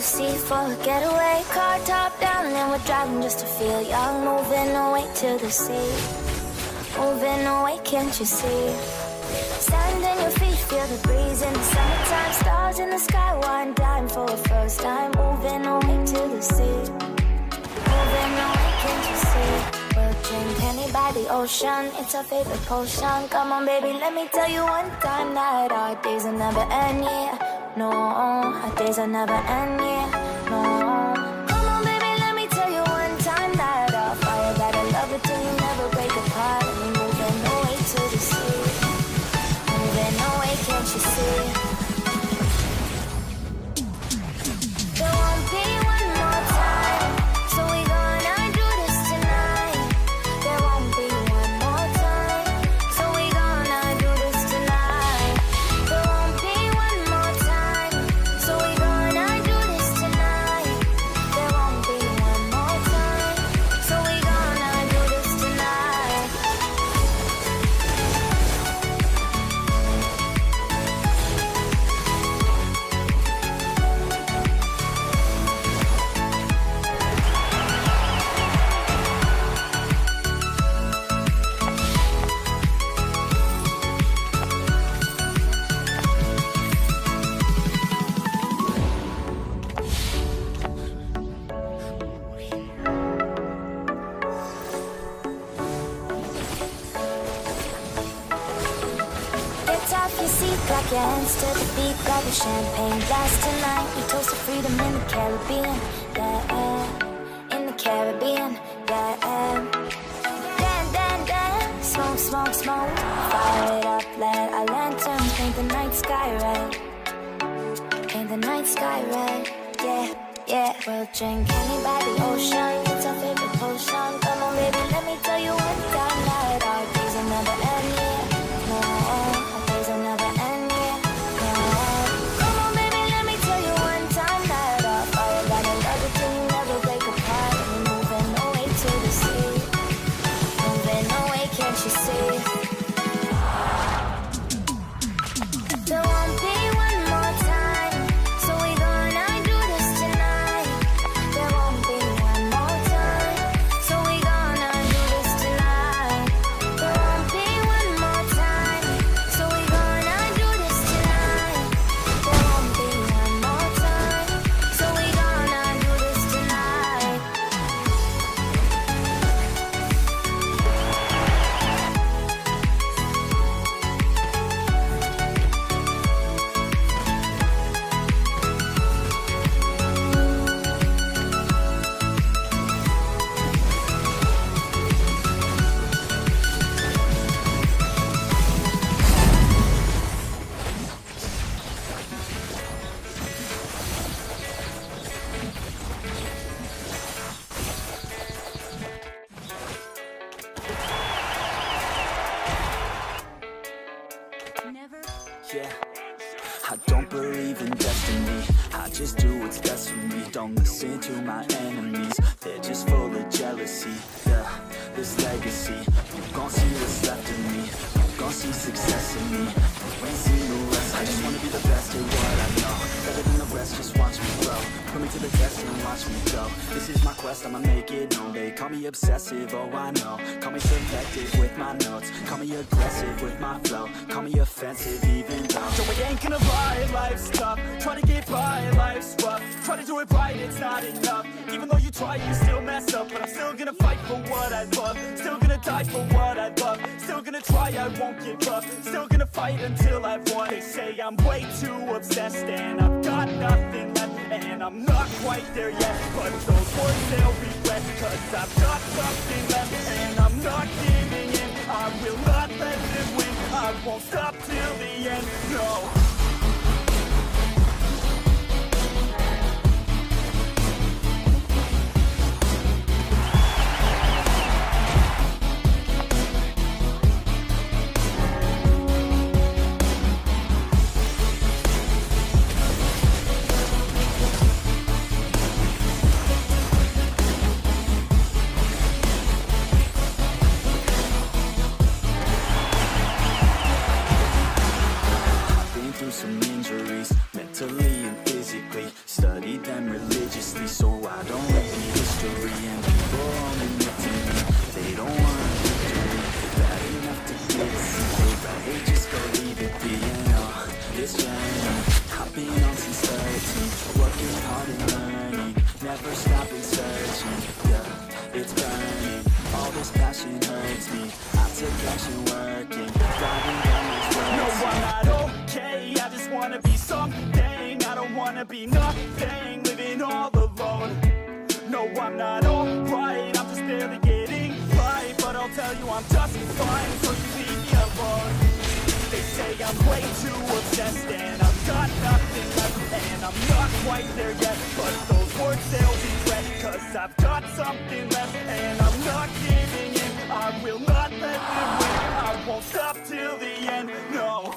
the sea for a getaway. Car top down and we're driving just to feel young. Moving away to the sea, moving away, can't you see? Sand in your feet, feel the breeze in the summertime. Stars in the sky, one dime for a first time. Moving away to the sea, moving away, can't you see? We'll drink honey by the ocean, it's our favorite potion. Come on baby, let me tell you one time that our days will never end, yeah. No, our days will never end, yeah. No. Come on baby, let me tell you one time that our fire got a love it till you never break apart. And we're moving away to the sea, moving away, can't you see? There won't be one more time, so we gonna do this tonight. There won't be one more time, so we gonna do this tonight. There won't be one more time, so we gonna do this tonight. There won't be one more time, so we gonna do this tonight. Get off your seat, clap your hands to the beat, grab a champagne glass tonight. We toast to freedom in the Caribbean, yeah, in the Caribbean, yeah. Dan, dan, dan, smoke, smoke, smoke. Fire it up, let our lanterns paint the night sky red, paint the night sky red, yeah, yeah. We'll drink honey by the ocean, it's our favorite potion. Come on baby, let me tell you one time that our days will never end, yeah. No, our days will never end, yeah. No. Come on baby, let me tell you one time that our fire got a love it till you never break apart. And we're moving away to the sea, moving away, can't you see? There won't be one more time, so we gonna do this tonight. There won't be one more time, so we gonna do this tonight. There won't be one more time, so we gonna do this tonight. There won't be one more time, so we gonna do this tonight. Yeah, I don't believe in destiny, I just do what's best for me. Don't listen to my enemies, they're just full of jealousy. Yeah, this legacy, you gon' see what's left of me. You gon' see success in me, you ain't seen the rest. I just wanna be the best at what I know, better than the rest, just watch me grow. Put me to the test and watch me go. This is my quest, I'ma make it known. They call me obsessive, oh I know. Call me selective with my notes, call me aggressive with my flow, call me offensive even though so I ain't gonna lie, life's tough. Try to get by, life's rough. Try to do it right, it's not enough. Even though you try, you still mess up. But I'm still gonna fight for what I love, still gonna die for what I love, still gonna try, I won't give up, still gonna fight until I've won. They say I'm way too obsessed and I've got nothing left, and I'm not quite there yet, but those words they'll regret, cause I've got something left and I'm not giving in. I will not let them win, I won't stop till the end, no. wanna be nothing, living all alone. No, I'm not alright, I'm just barely getting by. But I'll tell you I'm just fine, so you leave me alone. They say I'm way too obsessed and I've got nothing left. And I'm not quite there yet, but those words they'll regret. Cause I've got something left and I'm not giving in. I will not let them win, I won't stop till the end, no.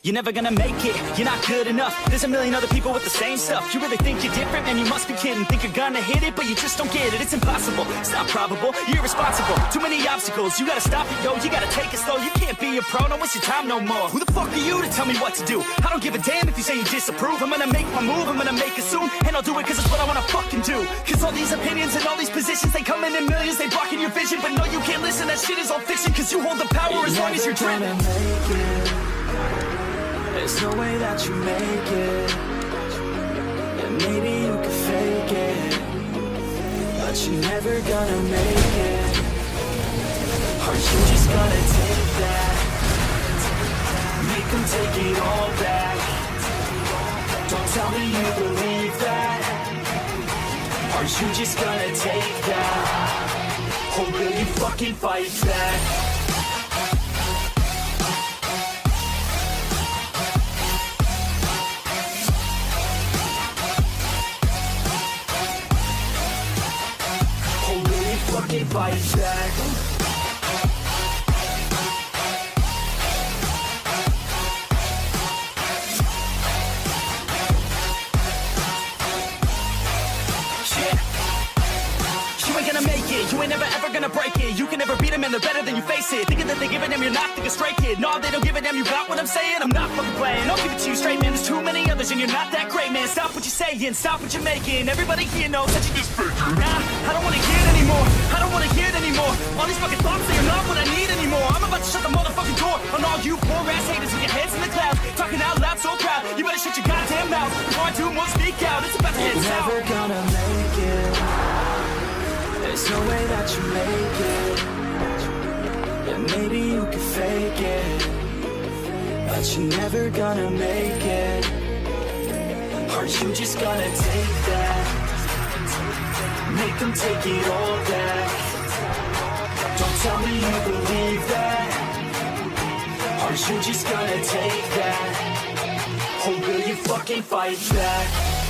You're never gonna make it, you're not good enough. There's a million other people with the same stuff. You really think you're different? Man, you must be kidding. Think you're gonna hit it, but you just don't get it. It's impossible, it's not probable, you're irresponsible. Too many obstacles, you gotta stop it, yo. You gotta take it slow, you can't be a pro, don't waste your time no more. Who the fuck are you to tell me what to do? I don't give a damn if you say you disapprove. I'm gonna make my move, I'm gonna make it soon. And I'll do it cause it's what I wanna fucking do. Cause all these opinions and all these positions, they come in millions, they blocking your vision. But no, you can't listen, that shit is all fiction. Cause you hold the power as as long as you're dreaming. Make it. There's no way that you make it. And maybe you could fake it, but you're never gonna make it. Are you just gonna take that? Make them take it all back. Don't tell me you believe that. Are you just gonna take that? Or will you fucking fight back? Or will you fucking fight back? You ain't never ever gonna break it. You can never beat them and they're better than you face it. Thinking that they give a damn, you're not thinking straight, kid. No, they don't give a damn, you got what I'm saying? I'm not fucking playing, I'll give it to you straight, man. There's too many others and you're not that great, man. Stop what you're saying, stop what you're making. Everybody here knows that you just fake it. Nah, I don't wanna hear it anymore. I don't wanna hear it anymore. All these fucking thoughts, they are not what I need anymore. I'm about to shut the motherfucking door on all you poor ass haters with your heads in the clouds, talking out loud so proud. You better shut your goddamn mouth before I do more speak out. It's about to head south. Never gonna make it. There's no way that you make it. Yeah, maybe you could fake it, but you're never gonna make it. Are you just gonna take that? Make them take it all back. Don't tell me you believe that. Are you just gonna take that? Or will you fucking fight back?